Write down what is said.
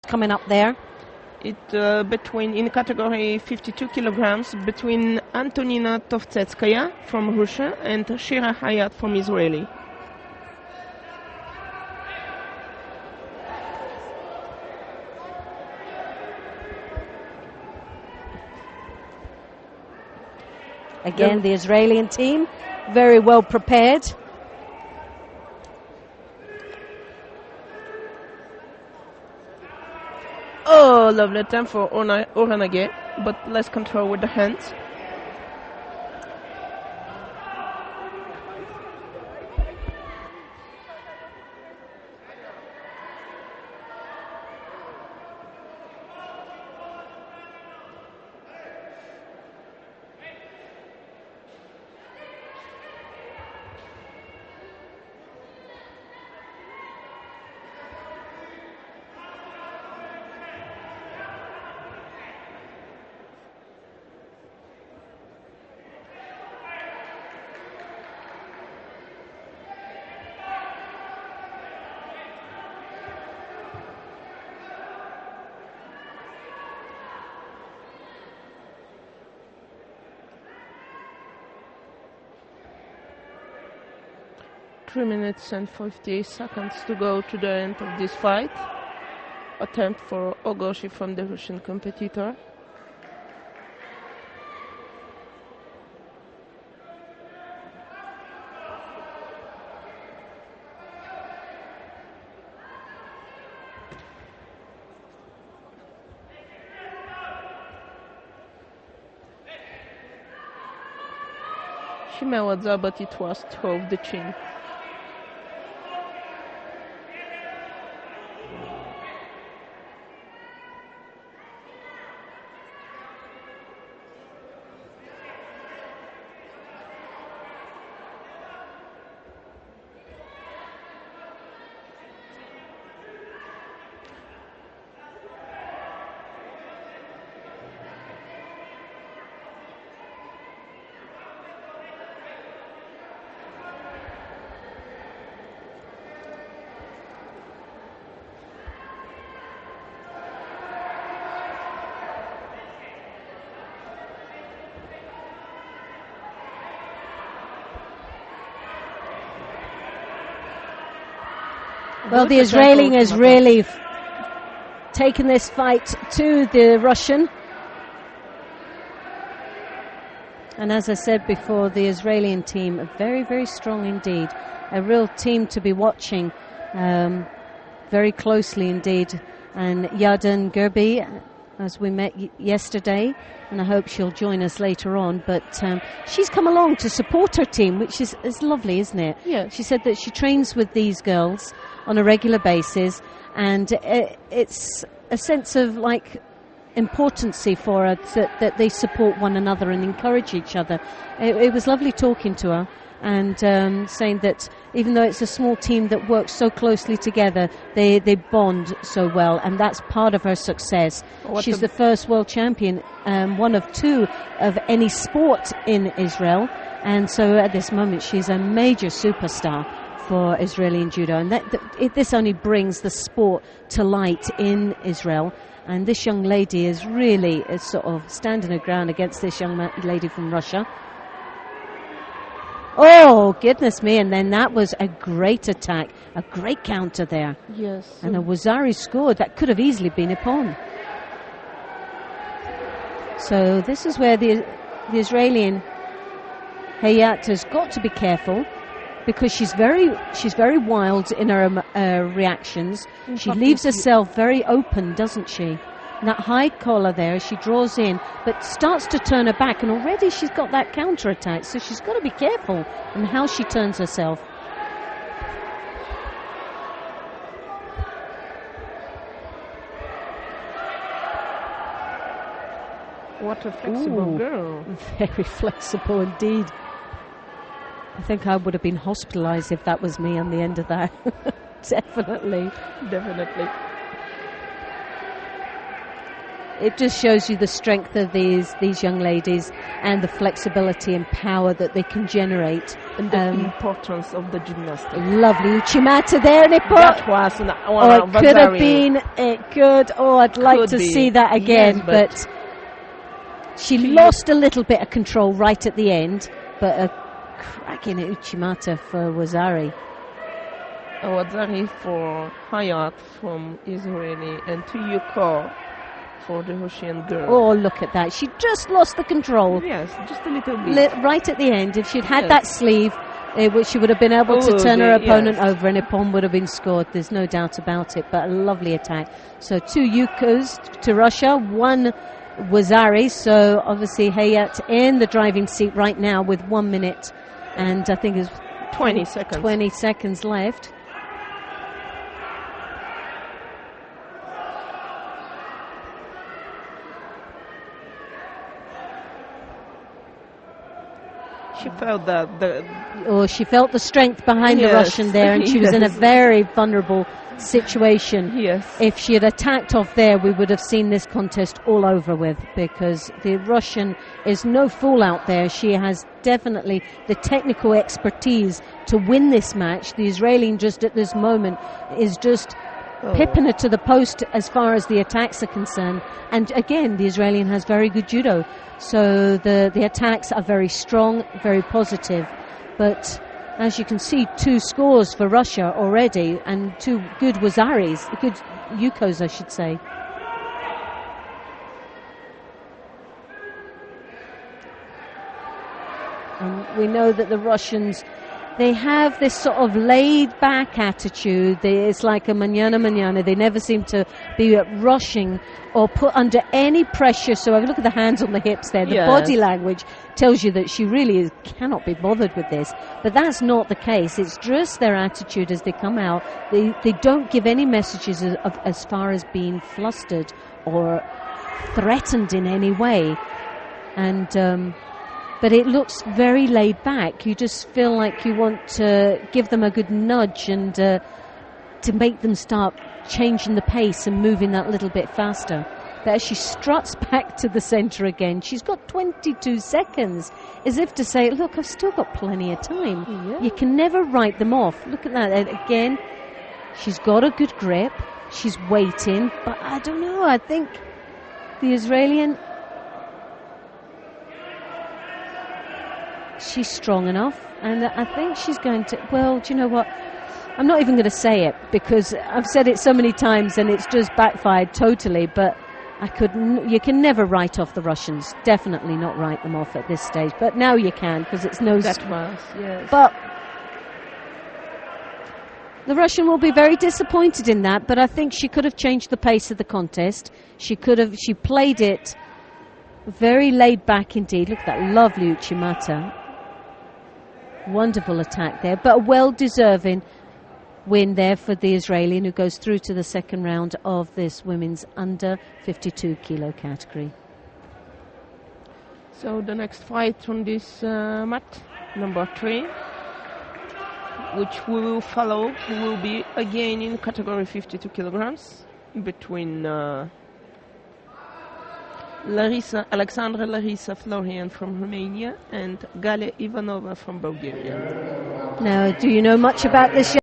coming up there? In category 52 kilograms, between Antonina Tovstetskaya from Russia and Shira Hayat from Israeli. Again, the Israeli team, very well prepared. Oh, lovely attempt for Oranage, but less control with the hands. Three minutes and 50 seconds to go to the end of this fight. Attempt for Ogoshi from the Russian competitor. She miała, but it was through the chin. Well, the Israeli has really taken this fight to the Russian. And as I said before, the Israeli team are very, very strong indeed. A real team to be watching very closely indeed. And Yarden Gerbi, as we met yesterday, and I hope she'll join us later on. But she's come along to support her team, which is lovely, isn't it? Yes. She said that she trains with these girls on a regular basis, and it's a sense of like importance for her that they support one another and encourage each other. It was lovely talking to her and saying that even though it's a small team that works so closely together, they bond so well, and that's part of her success. She's the first world champion, one of two of any sport in Israel, and so at this moment she's a major superstar for Israeli judo, and this only brings the sport to light in Israel. And this young lady is really sort of standing her ground against this young lady from Russia. Oh, goodness me, and then that was a great attack, a great counter there. Yes. And a Wazari scored. That could have easily been a pawn. So this is where the Israeli Hayat has got to be careful, because she's very wild in her reactions. She leaves herself very open, doesn't she? And that high collar there, she draws in, but starts to turn her back, and already she's got that counter attack. So she's got to be careful in how she turns herself. What a flexible girl! Very flexible indeed. I think I would have been hospitalized if that was me on the end of that. Definitely. it just shows you the strength of these young ladies and the flexibility and power that they can generate. And the importance of the gymnastics. Lovely Uchimata there, and it could have been. It could. Oh, I'd like to see that again, yes, but she lost a little bit of control right at the end. But a cracking Uchimata for Wazari. Wazari for Hayat from Israeli, and Tuyuko for the Russian girl. Oh, look at that. She just lost the control. Yes, just a little bit. Right at the end. If she'd had that sleeve, she would have been able to turn her opponent over, and Ippon would have been scored. There's no doubt about it, but a lovely attack. So 2 Yukos to Russia, 1 Wazari. So obviously Hayat in the driving seat right now with 1 minute and I think it's 20 seconds. 20 seconds left. She felt that she felt the strength behind the Russian there, and she was in a very vulnerable situation. Yes. If she had attacked off there, we would have seen this contest all over with, because the Russian is no fool out there. She has definitely the technical expertise to win this match. The Israeli just at this moment is just pipping her to the post as far as the attacks are concerned. And again, the Israeli has very good judo. So the attacks are very strong, very positive. But as you can see, 2 scores for Russia already, and 2 good Wazaris, good Yukos, I should say. And we know that the Russians, they have this sort of laid-back attitude. It's like a mañana. They never seem to be rushing or put under any pressure. So if you look at the hands on the hips there, the body language tells you that she really cannot be bothered with this. But that's not the case. It's just their attitude as they come out. They don't give any messages as far as being flustered or threatened in any way. And but it looks very laid back. You just feel like you want to give them a good nudge and to make them start changing the pace and moving that little bit faster. But as she struts back to the centre again, she's got 22 seconds, as if to say, look, I've still got plenty of time. Yeah. You can never write them off. Look at that. And again, she's got a good grip. She's waiting. But I don't know. I think the Israeli, she's strong enough, and I think she's going to, well, do you know what? I'm not even going to say it, because I've said it so many times and it's just backfired totally, but you can never write off the Russians. Definitely not write them off at this stage. But now you can, because it's no... That was, yes. But the Russian will be very disappointed in that, but I think she could have changed the pace of the contest. She played it very laid back indeed. Look at that lovely Uchimata. Wonderful attack there, but a well-deserving win there for the Israeli, who goes through to the second round of this women's under 52 kilo category. So the next fight on this mat, number 3, which we will follow, will be again in category 52 kilograms between Alexandra Larisa Florian from Romania and Gale Ivanova from Bulgaria. Now, do you know much about this